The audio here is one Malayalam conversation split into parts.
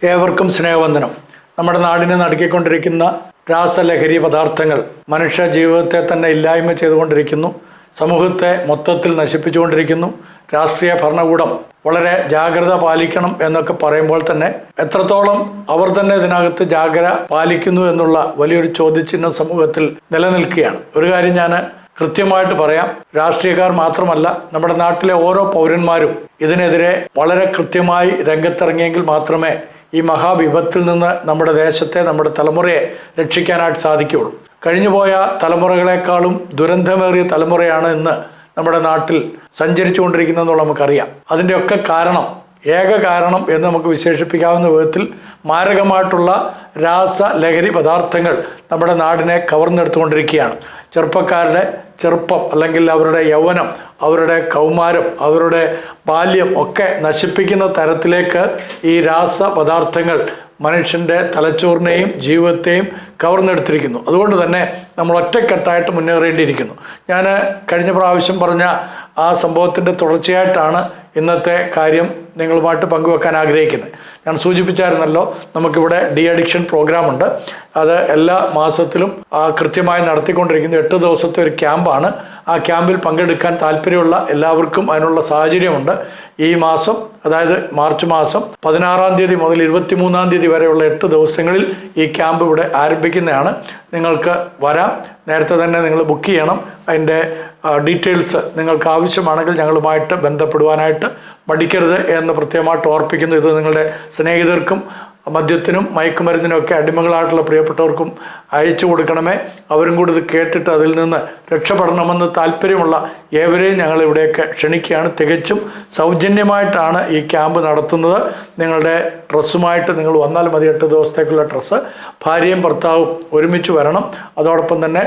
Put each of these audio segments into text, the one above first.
ഏവർക്കും സ്നേഹവന്ദനം. നമ്മുടെ നാടിനെ നടുക്കിക്കൊണ്ടിരിക്കുന്ന രാസലഹരി പദാർത്ഥങ്ങൾ മനുഷ്യ ജീവിതത്തെ തന്നെ ഇല്ലായ്മ ചെയ്തുകൊണ്ടിരിക്കുന്നു, സമൂഹത്തെ മൊത്തത്തിൽ നശിപ്പിച്ചുകൊണ്ടിരിക്കുന്നു. രാഷ്ട്രീയ ഭരണകൂടം വളരെ ജാഗ്രത പാലിക്കണം എന്നൊക്കെ പറയുമ്പോൾ തന്നെ എത്രത്തോളം അവർ തന്നെ ഇതിനകത്ത് ജാഗ്രത പാലിക്കുന്നു എന്നുള്ള വലിയൊരു ചോദ്യചിഹ്നം സമൂഹത്തിൽ നിലനിൽക്കുകയാണ്. ഒരു കാര്യം ഞാൻ കൃത്യമായിട്ട് പറയാം, രാഷ്ട്രീയക്കാർ മാത്രമല്ല, നമ്മുടെ നാട്ടിലെ ഓരോ പൗരന്മാരും ഇതിനെതിരെ വളരെ കൃത്യമായി രംഗത്തിറങ്ങിയെങ്കിൽ മാത്രമേ ഈ മഹാവിപത്തിൽ നിന്ന് നമ്മുടെ ദേശത്തെ, നമ്മുടെ തലമുറയെ രക്ഷിക്കാനായിട്ട് സാധിക്കുകയുള്ളൂ. കഴിഞ്ഞുപോയ തലമുറകളെക്കാളും ദുരന്തമേറിയ തലമുറയാണ് ഇന്ന് നമ്മുടെ നാട്ടിൽ സഞ്ചരിച്ചു കൊണ്ടിരിക്കുന്നതെന്നുള്ള നമുക്കറിയാം. അതിൻ്റെയൊക്കെ കാരണം, ഏക കാരണം എന്ന് നമുക്ക് വിശേഷിപ്പിക്കാവുന്ന വിധത്തിൽ മാരകമായിട്ടുള്ള രാസലഹരി പദാർത്ഥങ്ങൾ നമ്മുടെ നാടിനെ കവർന്നെടുത്തുകൊണ്ടിരിക്കുകയാണ്. ചെറുപ്പക്കാരുടെ ചെറുപ്പം, അല്ലെങ്കിൽ അവരുടെ യൗവനം, അവരുടെ കൗമാരം, അവരുടെ ബാല്യം ഒക്കെ നശിപ്പിക്കുന്ന തരത്തിലേക്ക് ഈ രാസപദാർത്ഥങ്ങൾ മനുഷ്യൻ്റെ തലച്ചോറിനെയും ജീവിതത്തെയും കവർന്നെടുത്തിരിക്കുന്നു. അതുകൊണ്ട് തന്നെ നമ്മൾ ഒറ്റക്കെട്ടായിട്ട് മുന്നേറേണ്ടിയിരിക്കുന്നു. ഞാൻ കഴിഞ്ഞ പ്രാവശ്യം പറഞ്ഞ ആ സംഭവത്തിൻ്റെ തുടർച്ചയായിട്ടാണ് ഇന്നത്തെ കാര്യം നിങ്ങളുമായിട്ട് പങ്കുവെക്കാൻ ആഗ്രഹിക്കുന്നത്. ഞാൻ സൂചിപ്പിച്ചായിരുന്നല്ലോ, നമുക്കിവിടെ ഡി അഡിക്ഷൻ പ്രോഗ്രാം ഉണ്ട്. അത് എല്ലാ മാസത്തിലും കൃത്യമായി നടത്തിക്കൊണ്ടിരിക്കുന്ന 8 ദിവസത്തെ ഒരു ക്യാമ്പാണ്. ആ ക്യാമ്പിൽ പങ്കെടുക്കാൻ താല്പര്യമുള്ള എല്ലാവർക്കും അതിനുള്ള സാഹചര്യമുണ്ട്. ഈ മാസം, അതായത് മാർച്ച് മാസം 16-ാം തീയതി മുതൽ 23-ാം തീയതി വരെയുള്ള 8 ദിവസങ്ങളിൽ ഈ ക്യാമ്പ് ഇവിടെ ആരംഭിക്കുന്നതാണ്. നിങ്ങൾക്ക് വരാം. നേരത്തെ തന്നെ നിങ്ങൾ ബുക്ക് ചെയ്യണം. അതിൻ്റെ ഡീറ്റെയിൽസ് നിങ്ങൾക്ക് ആവശ്യമാണെങ്കിൽ ഞങ്ങളുമായിട്ട് ബന്ധപ്പെടുവാനായിട്ട് മടിക്കരുത് എന്ന് പ്രത്യേകമായിട്ട് ഓർപ്പിക്കുന്നു. ഇത് നിങ്ങളുടെ സ്നേഹിതർക്കും മദ്യത്തിനും മയക്കുമരുന്നിനുമൊക്കെ അടിമകളായിട്ടുള്ള പ്രിയപ്പെട്ടവർക്കും അയച്ചു കൊടുക്കണമേ. അവരും കൂടി ഇത് കേട്ടിട്ട് അതിൽ നിന്ന് രക്ഷപ്പെടണമെന്ന് താല്പര്യമുള്ള ഏവരെയും ഞങ്ങൾ ഇവിടെയൊക്കെ ക്ഷണിക്കുകയാണ്. തികച്ചും സൗജന്യമായിട്ടാണ് ഈ ക്യാമ്പ് നടത്തുന്നത്. നിങ്ങളുടെ ഡ്രസ്സുമായിട്ട് നിങ്ങൾ വന്നാൽ മതി. 8 ദിവസത്തേക്കുള്ള ഡ്രസ്സ്. ഭാര്യയും ഭർത്താവും ഒരുമിച്ച് വരണം. അതോടൊപ്പം തന്നെ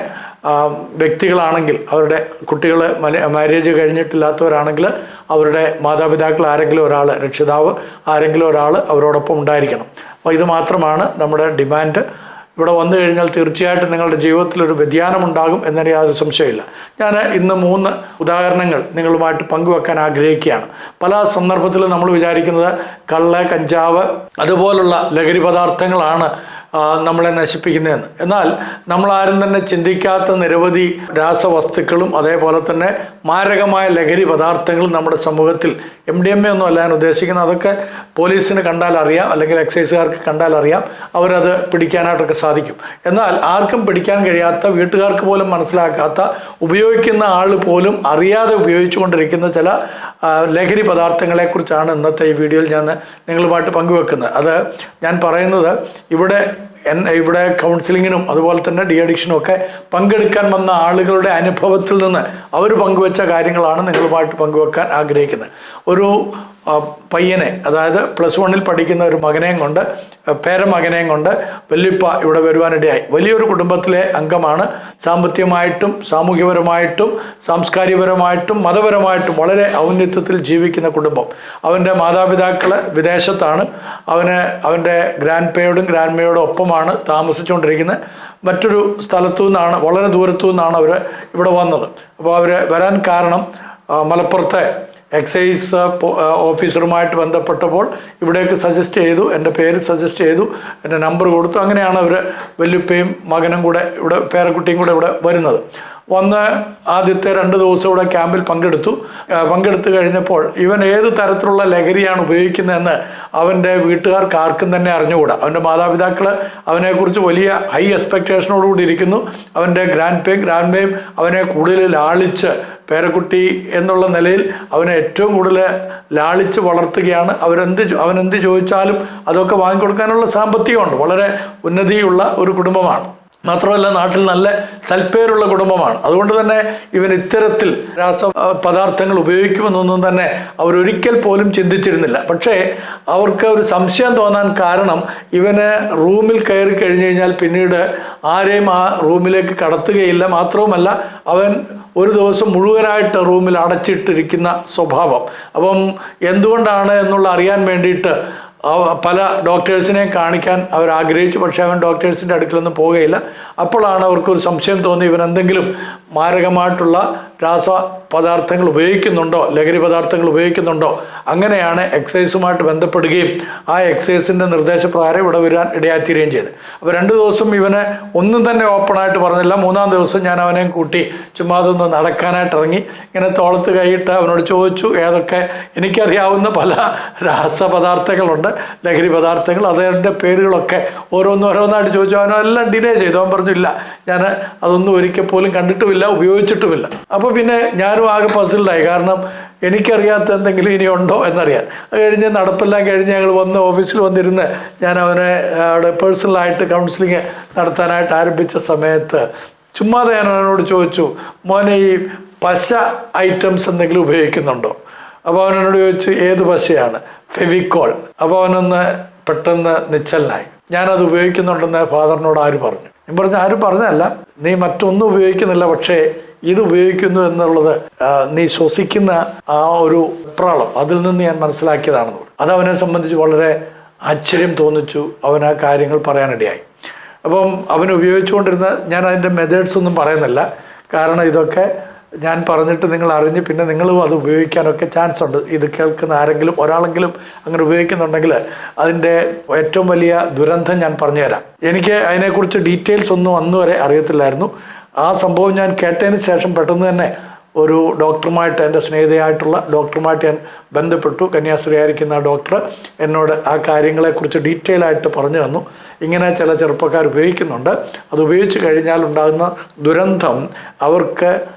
വ്യക്തികളാണെങ്കിൽ, അവരുടെ കുട്ടികൾ മാരേജ് കഴിഞ്ഞിട്ടില്ലാത്തവരാണെങ്കിൽ അവരുടെ മാതാപിതാക്കൾ ആരെങ്കിലും ഒരാൾ, രക്ഷിതാവ് ആരെങ്കിലും ഒരാൾ അവരോടൊപ്പം ഉണ്ടായിരിക്കണം. അപ്പോൾ ഇത് മാത്രമാണ് നമ്മുടെ ഡിമാൻഡ്. ഇവിടെ വന്നു കഴിഞ്ഞാൽ തീർച്ചയായിട്ടും നിങ്ങളുടെ ജീവിതത്തിലൊരു വ്യതിയാനമുണ്ടാകും എന്നതിന് യാതൊരു സംശയമില്ല. ഞാൻ ഇന്ന് 3 ഉദാഹരണങ്ങൾ നിങ്ങളുമായിട്ട് പങ്കുവെക്കാൻ ആഗ്രഹിക്കുകയാണ്. പല സന്ദർഭത്തിലും നമ്മൾ വിചാരിക്കുന്നത് കള്ള്, കഞ്ചാവ് അതുപോലുള്ള ലഹരി പദാർത്ഥങ്ങളാണ് നമ്മളെ നശിപ്പിക്കുന്നതെന്ന്. എന്നാൽ നമ്മളാരും തന്നെ ചിന്തിക്കാത്ത നിരവധി രാസവസ്തുക്കളും അതേപോലെ തന്നെ മാരകമായ ലഹരി പദാർത്ഥങ്ങളും നമ്മുടെ സമൂഹത്തിൽ, MDMA ഒന്നും അല്ല ഞാൻ ഉദ്ദേശിക്കുന്നത്, അതൊക്കെ പോലീസിന് കണ്ടാൽ അറിയാം, അല്ലെങ്കിൽ എക്സൈസുകാർക്ക് കണ്ടാൽ അറിയാം, അവരത് പിടിക്കാനായിട്ടൊക്കെ സാധിക്കും. എന്നാൽ ആർക്കും പിടിക്കാൻ കഴിയാത്ത, വീട്ടുകാർക്ക് പോലും മനസ്സിലാക്കാത്ത, ഉപയോഗിക്കുന്ന ആൾ പോലും അറിയാതെ ഉപയോഗിച്ചു കൊണ്ടിരിക്കുന്ന ചില ലഹരി പദാർത്ഥങ്ങളെക്കുറിച്ചാണ് ഇന്നത്തെ ഈ വീഡിയോയിൽ ഞാൻ നിങ്ങളുമായിട്ട് പങ്കുവെക്കുന്നത്. അത് ഞാൻ പറയുന്നത് ഇവിടെ കൗൺസിലിങ്ങിനും അതുപോലെ തന്നെ ഡി അഡിക്ഷനും ഒക്കെ പങ്കെടുക്കാൻ വന്ന ആളുകളുടെ അനുഭവത്തിൽ നിന്ന് അവർ പങ്കുവെച്ച കാര്യങ്ങളാണ് നിങ്ങളുമായിട്ട് പങ്കുവെക്കാൻ ആഗ്രഹിക്കുന്നത്. ഒരു പയ്യനെ, അതായത് +1-ൽ പഠിക്കുന്ന ഒരു മകനെയും കൊണ്ട്, പേരമകനെയും കൊണ്ട് വല്യപ്പ ഇവിടെ വരുവാനിടയായി. വലിയൊരു കുടുംബത്തിലെ അംഗമാണ്. സാമ്പത്തികമായിട്ടും സാമൂഹ്യപരമായിട്ടും സാംസ്കാരികപരമായിട്ടും മതപരമായിട്ടും വളരെ ഔന്നത്യത്തിൽ ജീവിക്കുന്ന കുടുംബം. അവൻ്റെ മാതാപിതാക്കൾ വിദേശത്താണ്. അവൻ്റെ ഗ്രാൻഡ് പേയോടും ഒപ്പമാണ് താമസിച്ചുകൊണ്ടിരിക്കുന്നത്. മറ്റൊരു സ്ഥലത്തു നിന്നാണ്, വളരെ ദൂരത്തു നിന്നാണ് അവർ ഇവിടെ വന്നത്. അപ്പോൾ അവർ വരാൻ കാരണം മലപ്പുറത്തെ എക്സൈസ് ഓഫീസറുമായിട്ട് ബന്ധപ്പെട്ടപ്പോൾ ഇവിടേക്ക് സജസ്റ്റ് ചെയ്തു, എൻ്റെ പേര് സജസ്റ്റ് ചെയ്തു, എൻ്റെ നമ്പർ കൊടുത്തു. അങ്ങനെയാണ് അവർ വല്യുപ്പയും മകനും കൂടെ ഇവിടെ, പേരക്കുട്ടിയും കൂടെ ഇവിടെ വരുന്നത്. വന്ന് ആദ്യത്തെ 2 ദിവസം ഇവിടെ ക്യാമ്പിൽ പങ്കെടുത്തു കഴിഞ്ഞപ്പോൾ ഇവൻ ഏത് തരത്തിലുള്ള ലഹരിയാണ് ഉപയോഗിക്കുന്നതെന്ന് അവൻ്റെ വീട്ടുകാർക്ക് ആർക്കും തന്നെ അറിഞ്ഞുകൂടാ. അവൻ്റെ മാതാപിതാക്കൾ അവനെക്കുറിച്ച് വലിയ ഹൈ എക്സ്പെക്റ്റേഷനോടുകൂടി ഇരിക്കുന്നു. അവൻ്റെ ഗ്രാൻഡ്മയും അവനെ കൂടുതൽ ലാളിച്ച്, പേരക്കുട്ടി എന്നുള്ള നിലയിൽ അവനെ ഏറ്റവും കൂടുതൽ ലാളിച്ച് വളർത്തുകയാണ്. അവനെന്ത് ചോദിച്ചാലും അതൊക്കെ വാങ്ങിക്കൊടുക്കാനുള്ള സാമ്പത്തികമുണ്ട്. വളരെ ഉന്നതിയുള്ള ഒരു കുടുംബമാണ്. മാത്രമല്ല നാട്ടിൽ നല്ല സൽപ്പേരുള്ള കുടുംബമാണ്. അതുകൊണ്ട് തന്നെ ഇവൻ ഇത്തരത്തിൽ രാസപദാർത്ഥങ്ങൾ ഉപയോഗിക്കുമെന്നൊന്നും തന്നെ അവരൊരിക്കൽ പോലും ചിന്തിച്ചിരുന്നില്ല. പക്ഷേ അവർക്ക് ഒരു സംശയം തോന്നാൻ കാരണം, ഇവന് റൂമിൽ കയറി കഴിഞ്ഞു കഴിഞ്ഞാൽ പിന്നീട് ആരെയും ആ റൂമിലേക്ക് കടത്തുകയില്ല. മാത്രവുമല്ല അവൻ ഒരു ദിവസം മുഴുവനായിട്ട് റൂമിൽ അടച്ചിട്ടിരിക്കുന്ന സ്വഭാവം. അപ്പം എന്തുകൊണ്ടാണ് എന്നുള്ള അറിയാൻ വേണ്ടിയിട്ട് പല ഡോക്ടേഴ്സിനെ കാണിക്കാൻ അവർ ആഗ്രഹിച്ചു. പക്ഷേ അവൻ ഡോക്ടേഴ്സിൻ്റെ അടുക്കലൊന്നും പോവുകയില്ല. അപ്പോഴാണ് അവർക്കൊരു സംശയം തോന്നി, ഇവൻ എന്തെങ്കിലും മാരകമായിട്ടുള്ള രാസപദാർത്ഥങ്ങൾ ഉപയോഗിക്കുന്നുണ്ടോ, ലഹരി പദാർത്ഥങ്ങൾ ഉപയോഗിക്കുന്നുണ്ടോ, അങ്ങനെയാണ് എക്സൈസുമായിട്ട് ബന്ധപ്പെടുകയും ആ എക്സൈസിൻ്റെ നിർദ്ദേശപ്രകാരം ഇവിടെ വരാൻ ഇടയാത്തീരുകയും ചെയ്ത്. അപ്പോൾ 2 ദിവസം ഇവന് ഒന്നും തന്നെ ഓപ്പണായിട്ട് പറഞ്ഞില്ല. 3-ാം ദിവസം ഞാൻ അവനെയും കൂട്ടി ചുമ്മാ അതൊന്ന് നടക്കാനായിട്ട് ഇറങ്ങി. ഇങ്ങനെ തോളത്ത് കൈയിട്ട് അവനോട് ചോദിച്ചു ഏതൊക്കെ എനിക്കറിയാവുന്ന പല രാസപദാർത്ഥങ്ങളുണ്ട്, ലഹരി പദാർത്ഥങ്ങൾ, അതിൻ്റെ പേരുകളൊക്കെ ഓരോന്നായിട്ട് ചോദിച്ചു. അവനെല്ലാം ഡിലേ ചെയ്തു. അവൻ പറഞ്ഞില്ല, ഞാൻ അതൊന്നും ഒരിക്കൽ പോലും കണ്ടിട്ടുമില്ല, ഉപയോഗിച്ചിട്ടുമില്ല. അപ്പോൾ പിന്നെ ഞാനും ആകെ പസിൽഡായി. കാരണം എനിക്കറിയാത്ത എന്തെങ്കിലും ഇനി ഉണ്ടോ എന്നറിയാൻ. അത് കഴിഞ്ഞ് നടപ്പെല്ലാം കഴിഞ്ഞ് ഞങ്ങൾ ഓഫീസിൽ വന്നിരുന്ന് ഞാൻ അവനെ അവിടെ പേഴ്സണലായിട്ട് കൗൺസിലിങ് നടത്താനായിട്ട് ആരംഭിച്ച സമയത്ത് ചുമ്മാതെ ഞാൻ അവനോട് ചോദിച്ചു, മോനെ ഈ പശ ഐറ്റംസ് എന്തെങ്കിലും ഉപയോഗിക്കുന്നുണ്ടോ? അപ്പോൾ അവനോട് ചോദിച്ചു ഏത് പശയാണ്? ഫെവിക്കോൾ. അപ്പോൾ അവനൊന്ന് പെട്ടെന്ന് നിശ്ചലനായി. ഞാനത് ഉപയോഗിക്കുന്നുണ്ടെന്ന് ഫാദറിനോട് ആര് പറഞ്ഞു? ഞാൻ പറഞ്ഞു ആരും പറഞ്ഞതല്ല, നീ മറ്റൊന്നും ഉപയോഗിക്കുന്നില്ല, പക്ഷേ ഇത് ഉപയോഗിക്കുന്നു എന്നുള്ളത് നീ ശ്വസിക്കുന്ന ആ ഒരു പ്രാളം അതിൽ നിന്ന് ഞാൻ മനസ്സിലാക്കിയതാണെന്ന്. അതവനെ സംബന്ധിച്ച് വളരെ ആശ്ചര്യം തോന്നിച്ചു. അവൻ ആ കാര്യങ്ങൾ പറയാനിടയായി. അപ്പം അവൻ ഉപയോഗിച്ചുകൊണ്ടിരുന്ന, ഞാൻ അതിൻ്റെ മെത്തേഡ്സ് ഒന്നും പറയുന്നില്ല, കാരണം ഇതൊക്കെ ഞാൻ പറഞ്ഞിട്ട് നിങ്ങൾ അറിഞ്ഞ് പിന്നെ നിങ്ങളും അത് ഉപയോഗിക്കാനൊക്കെ ചാൻസ് ഉണ്ട്. ഇത് കേൾക്കുന്ന ആരെങ്കിലും ഒരാളെങ്കിലും അങ്ങനെ ഉപയോഗിക്കുന്നുണ്ടെങ്കിൽ അതിൻ്റെ ഏറ്റവും വലിയ ദുരന്തം ഞാൻ പറഞ്ഞുതരാം. എനിക്ക് അതിനെക്കുറിച്ച് ഡീറ്റെയിൽസ് ഒന്നും അന്ന് വരെ അറിയത്തില്ലായിരുന്നു. ആ സംഭവം ഞാൻ കേട്ടതിന് ശേഷം പെട്ടെന്ന് തന്നെ ഒരു ഡോക്ടറുമായിട്ട്, എൻ്റെ സ്നേഹിതയായിട്ടുള്ള ഡോക്ടറുമായിട്ട് ഞാൻ ബന്ധപ്പെട്ടു. കന്യാസ്ത്രീ ആയിരിക്കുന്ന ആ ഡോക്ടർ എന്നോട് ആ കാര്യങ്ങളെക്കുറിച്ച് ഡീറ്റെയിൽ ആയിട്ട് പറഞ്ഞു തന്നു. ഇങ്ങനെ ചില ചെറുപ്പക്കാർ ഉപയോഗിക്കുന്നുണ്ട്, അത് ഉപയോഗിച്ച് കഴിഞ്ഞാൽ ഉണ്ടാകുന്ന ദുരന്തം അവർക്ക്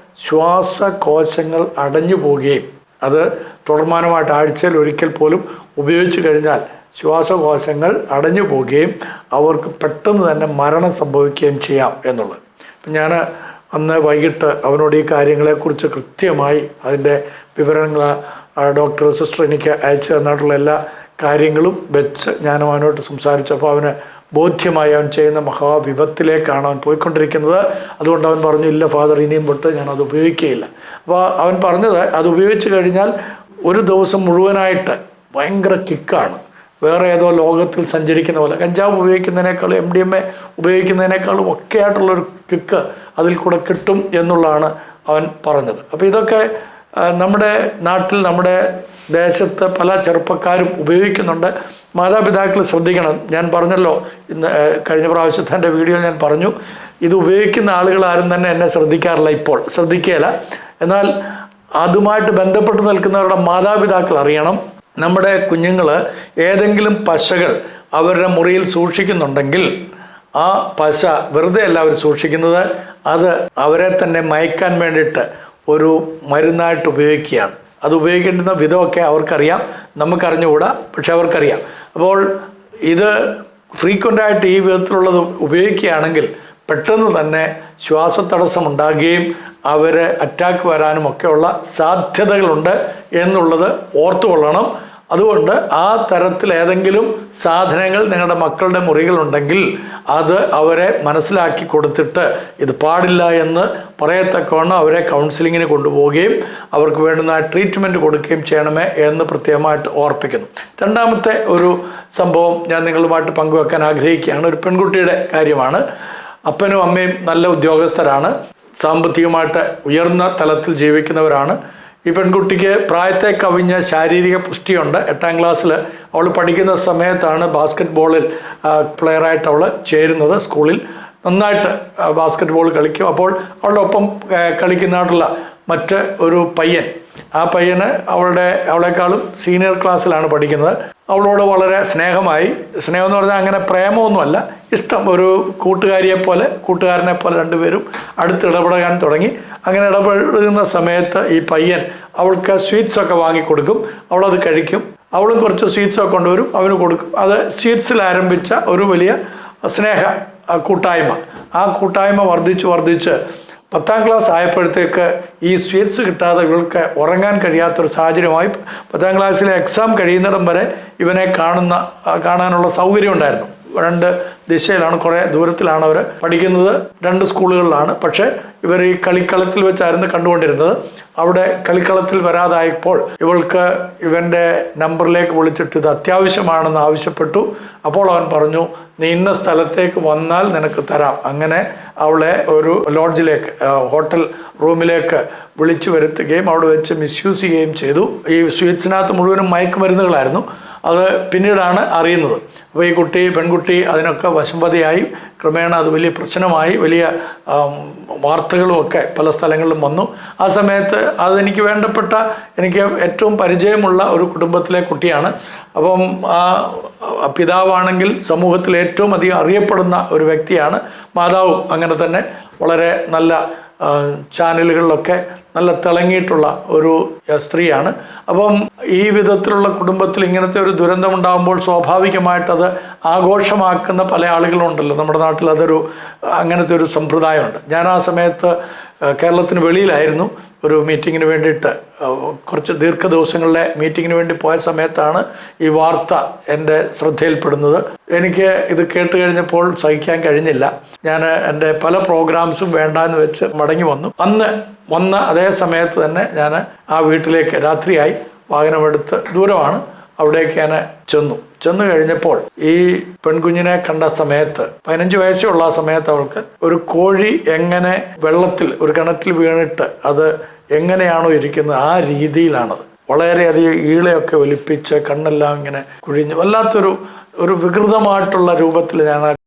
ശ്വാസകോശങ്ങൾ അടഞ്ഞു പോവുകയും അത് തുടർമാനമായിട്ട് ആഴ്ചയിൽ ഒരിക്കൽ പോലും ഉപയോഗിച്ച് കഴിഞ്ഞാൽ ശ്വാസകോശങ്ങൾ അടഞ്ഞു പോവുകയും അവർക്ക് പെട്ടെന്ന് തന്നെ മരണം സംഭവിക്കുകയും ചെയ്യാം എന്നുള്ളത്. അപ്പം ഞാൻ അന്ന് വൈകിട്ട് അവനോട് ഈ കാര്യങ്ങളെക്കുറിച്ച് കൃത്യമായി അതിൻ്റെ വിവരങ്ങൾ ഡോക്ടർ സിസ്റ്റർ എനിക്ക് അയച്ചു തന്നിട്ടുള്ള എല്ലാ കാര്യങ്ങളും വെച്ച് ഞാൻ അവനോട് സംസാരിച്ചു. അപ്പോൾ അവന് ബോധ്യമായി അവൻ ചെയ്യുന്ന മഹാവിപത്തിലേക്കാണ് അവൻ പോയിക്കൊണ്ടിരിക്കുന്നത്. അതുകൊണ്ട് അവൻ പറഞ്ഞു, ഇല്ല ഫാദർ, ഇനിയും തൊട്ട് ഞാനത് ഉപയോഗിക്കുകയില്ല. അപ്പോൾ അവൻ പറഞ്ഞത് അത് ഉപയോഗിച്ച് കഴിഞ്ഞാൽ ഒരു ദിവസം മുഴുവനായിട്ട് ഭയങ്കര കിക്കാണ്, വേറെ ഏതോ ലോകത്തിൽ സഞ്ചരിക്കുന്ന പോലെ. കഞ്ചാവ് ഉപയോഗിക്കുന്നതിനേക്കാളും MDMA ഉപയോഗിക്കുന്നതിനേക്കാളും ഒക്കെ ആയിട്ടുള്ളൊരു കിക്ക് അതിൽ കൂടെ കിട്ടും എന്നുള്ളതാണ് അവൻ പറഞ്ഞത്. അപ്പോൾ ഇതൊക്കെ നമ്മുടെ നാട്ടിൽ, നമ്മുടെ ദേശത്ത് പല ചെറുപ്പക്കാരും ഉപയോഗിക്കുന്നുണ്ട്. മാതാപിതാക്കൾ ശ്രദ്ധിക്കണം. ഞാൻ പറഞ്ഞല്ലോ, ഇന്ന് കഴിഞ്ഞ പ്രാവശ്യത്തെ എൻ്റെ വീഡിയോയിൽ ഞാൻ പറഞ്ഞു, ഇത് ഉപയോഗിക്കുന്ന ആളുകൾ ആരും തന്നെ എന്നെ ശ്രദ്ധിക്കാറില്ല, ഇപ്പോൾ ശ്രദ്ധിക്കുകയില്ല. എന്നാൽ അതുമായിട്ട് ബന്ധപ്പെട്ട് നിൽക്കുന്നവരുടെ മാതാപിതാക്കൾ അറിയണം, നമ്മുടെ കുഞ്ഞുങ്ങൾ ഏതെങ്കിലും പശകൾ അവരുടെ മുറിയിൽ സൂക്ഷിക്കുന്നുണ്ടെങ്കിൽ ആ പശ വെറുതെ അല്ല അവർ സൂക്ഷിക്കുന്നത്, അത് അവരെ തന്നെ മയക്കാൻ വേണ്ടിയിട്ട് ഒരു മരുന്നായിട്ട് ഉപയോഗിക്കുകയാണ്. അത് ഉപയോഗിക്കേണ്ടുന്ന വിധമൊക്കെ അവർക്കറിയാം, നമുക്കറിഞ്ഞുകൂടാ, പക്ഷെ അവർക്കറിയാം. അപ്പോൾ ഇത് ഫ്രീക്വൻ്റായിട്ട് ഈ വിധത്തിലുള്ളത് ഉപയോഗിക്കുകയാണെങ്കിൽ പെട്ടെന്ന് തന്നെ ശ്വാസതടസ്സം ഉണ്ടാകുകയും അവർ അറ്റാക്ക് വരാനും ഒക്കെയുള്ള സാധ്യതകളുണ്ട് എന്നുള്ളത് ഓർത്തുകൊള്ളണം. അതുകൊണ്ട് ആ തരത്തിൽ ഏതെങ്കിലും സാധനങ്ങൾ നിങ്ങളുടെ മക്കളുടെ മുറികളുണ്ടെങ്കിൽ അത് അവരെ മനസ്സിലാക്കി കൊടുത്തിട്ട് ഇത് പാടില്ല എന്ന് പറയത്തക്കവണ്ണം അവരെ കൗൺസിലിങ്ങിന് കൊണ്ടുപോവുകയും അവർക്ക് വേണ്ടുന്ന ട്രീറ്റ്മെൻറ്റ് കൊടുക്കുകയും ചെയ്യണമേ എന്ന് പ്രത്യേകമായിട്ട് ഓർപ്പിക്കുന്നു. രണ്ടാമത്തെ ഒരു സംഭവം ഞാൻ നിങ്ങളുമായിട്ട് പങ്കുവെക്കാൻ ആഗ്രഹിക്കുകയാണ്. ഒരു പെൺകുട്ടിയുടെ കാര്യമാണ്. അപ്പനും അമ്മയും നല്ല ഉദ്യോഗസ്ഥരാണ്, സാമ്പത്തികമായിട്ട് ഉയർന്ന തലത്തിൽ ജീവിക്കുന്നവരാണ്. ഈ പെൺകുട്ടിക്ക് പ്രായത്തെ കവിഞ്ഞ ശാരീരിക പുഷ്ടിയുണ്ട്. 8ാം ക്ലാസ്സിൽ അവൾ പഠിക്കുന്ന സമയത്താണ് ബാസ്ക്കറ്റ് ബോളിൽ പ്ലെയറായിട്ട് അവൾ ചേരുന്നത്. സ്കൂളിൽ നന്നായിട്ട് ബാസ്ക്കറ്റ് ബോൾ കളിക്കും. അപ്പോൾ അവളുടെ ഒപ്പം കളിക്കുന്നതായിട്ടുള്ള മറ്റ് ഒരു പയ്യൻ, ആ പയ്യന് അവളെക്കാളും സീനിയർ ക്ലാസ്സിലാണ് പഠിക്കുന്നത്. അവളോട് വളരെ സ്നേഹമായി, സ്നേഹം എന്ന് പറഞ്ഞാൽ അങ്ങനെ പ്രേമമൊന്നുമല്ല, ഇഷ്ടം, ഒരു കൂട്ടുകാരനെ പോലെ രണ്ടുപേരും അടുത്ത് ഇടപെടാൻ തുടങ്ങി. അങ്ങനെ ഇടപെടുന്ന സമയത്ത് ഈ പയ്യൻ അവൾക്ക് സ്വീറ്റ്സൊക്കെ വാങ്ങിക്കൊടുക്കും, അവളത് കഴിക്കും. അവളും കുറച്ച് സ്വീറ്റ്സൊക്കെ കൊണ്ടുവരും, അവന് കൊടുക്കും. അത് സ്വീറ്റ്സിൽ ആരംഭിച്ച ഒരു വലിയ സ്നേഹ കൂട്ടായ്മ. ആ കൂട്ടായ്മ വർദ്ധിച്ച് 10ാം ക്ലാസ് ആയപ്പോഴത്തേക്ക് ഈ സ്വീറ്റ്സ് കിട്ടാതെ ഇവൾക്ക് ഉറങ്ങാൻ കഴിയാത്തൊരു സാഹചര്യമായി. 10ാം ക്ലാസ്സിലെ എക്സാം കഴിയുന്നിടം വരെ ഇവനെ കാണാനുള്ള സൗകര്യം ഉണ്ടായിരുന്നു. രണ്ട് ദിശയിലാണ്, കുറേ ദൂരത്തിലാണ് അവർ പഠിക്കുന്നത്. 2 സ്കൂളുകളിലാണ്. പക്ഷേ ഇവർ ഈ കളിക്കളത്തിൽ വെച്ചായിരുന്നു കണ്ടുകൊണ്ടിരുന്നത്. അവിടെ കളിക്കളത്തിൽ വരാതായപ്പോൾ ഇവൾക്ക് ഇവൻ്റെ നമ്പറിലേക്ക് വിളിച്ചിട്ട് ഇത് അത്യാവശ്യമാണെന്ന് ആവശ്യപ്പെട്ടു. അപ്പോൾ അവൻ പറഞ്ഞു, നീ ഇന്ന സ്ഥലത്തേക്ക് വന്നാൽ നിനക്ക് തരാം. അങ്ങനെ അവളെ ഒരു ലോഡ്ജിലേക്ക്, ഹോട്ടൽ റൂമിലേക്ക് വിളിച്ചു വരുത്തുകയും അവിടെ വെച്ച് മിസ്യൂസ് ചെയ്യുകയും ചെയ്തു. ഈ സ്വീറ്റ്സിനകത്ത് മുഴുവനും മയക്കുമരുന്നുകളായിരുന്നു. അത് പിന്നീടാണ് അറിയുന്നത്. അപ്പോൾ ഈ പെൺകുട്ടി അതിനൊക്കെ വശംവദയായി. ക്രമേണ അത് വലിയ പ്രശ്നമായി, വലിയ വാർത്തകളുമൊക്കെ പല സ്ഥലങ്ങളിലും വന്നു. ആ സമയത്ത് അതെനിക്ക് വേണ്ടപ്പെട്ട, എനിക്ക് ഏറ്റവും പരിചയമുള്ള ഒരു കുടുംബത്തിലെ കുട്ടിയാണ്. അപ്പം ആ പിതാവാണെങ്കിൽ സമൂഹത്തിൽ ഏറ്റവും അധികം അറിയപ്പെടുന്ന ഒരു വ്യക്തിയാണ്. മാതാവും അങ്ങനെ തന്നെ വളരെ നല്ല ചാനലുകളിലൊക്കെ നല്ല തിളങ്ങിയിട്ടുള്ള ഒരു സ്ത്രീയാണ്. അപ്പം ഈ വിധത്തിലുള്ള കുടുംബത്തിൽ ഇങ്ങനത്തെ ഒരു ദുരന്തം ഉണ്ടാകുമ്പോൾ സ്വാഭാവികമായിട്ടത് ആഘോഷമാക്കുന്ന പല ആളുകളുണ്ടല്ലോ നമ്മുടെ നാട്ടിൽ. അങ്ങനത്തെ ഒരു സമ്പ്രദായമുണ്ട്. ഞാൻ ആ സമയത്ത് കേരളത്തിന് വെളിയിലായിരുന്നു ഒരു മീറ്റിങ്ങിന് വേണ്ടിയിട്ട്, കുറച്ച് ദീർഘദിവസങ്ങളിലെ മീറ്റിങ്ങിന് വേണ്ടി പോയ സമയത്താണ് ഈ വാർത്ത എൻ്റെ ശ്രദ്ധയിൽപ്പെടുന്നത്. എനിക്ക് ഇത് കേട്ട് കഴിഞ്ഞപ്പോൾ സഹിക്കാൻ കഴിഞ്ഞില്ല. ഞാൻ എൻ്റെ പല പ്രോഗ്രാംസും വേണ്ടാന്ന് വെച്ച് മടങ്ങി വന്നു. വന്ന അതേ സമയത്ത് തന്നെ ഞാൻ ആ വീട്ടിലേക്ക് രാത്രിയായി വാഹനമെടുത്ത്, ദൂരമാണ്, അവിടേക്ക് ഞാൻ ചെന്നു കഴിഞ്ഞപ്പോൾ ഈ പെൺകുഞ്ഞിനെ കണ്ട സമയത്ത് 15 വയസ്സേ ഉള്ള ആ സമയത്ത് അവൾക്ക് ഒരു കോഴി എങ്ങനെ വെള്ളത്തിൽ ഒരു കിണറ്റിൽ വീണിട്ട് അത് എങ്ങനെയാണോ ഇരിക്കുന്നത് ആ രീതിയിലാണത്. വളരെയധികം ഈളയൊക്കെ ഒലിപ്പിച്ച് കണ്ണെല്ലാം ഇങ്ങനെ കുഴിഞ്ഞ് വല്ലാത്തൊരു വികൃതമായിട്ടുള്ള രൂപത്തിൽ ഞാൻ